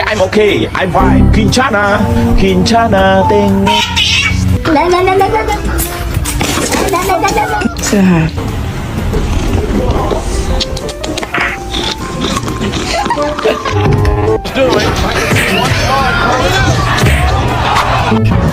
I'm okay. I'm fine. Quinchana, ting. Say hi. Do it.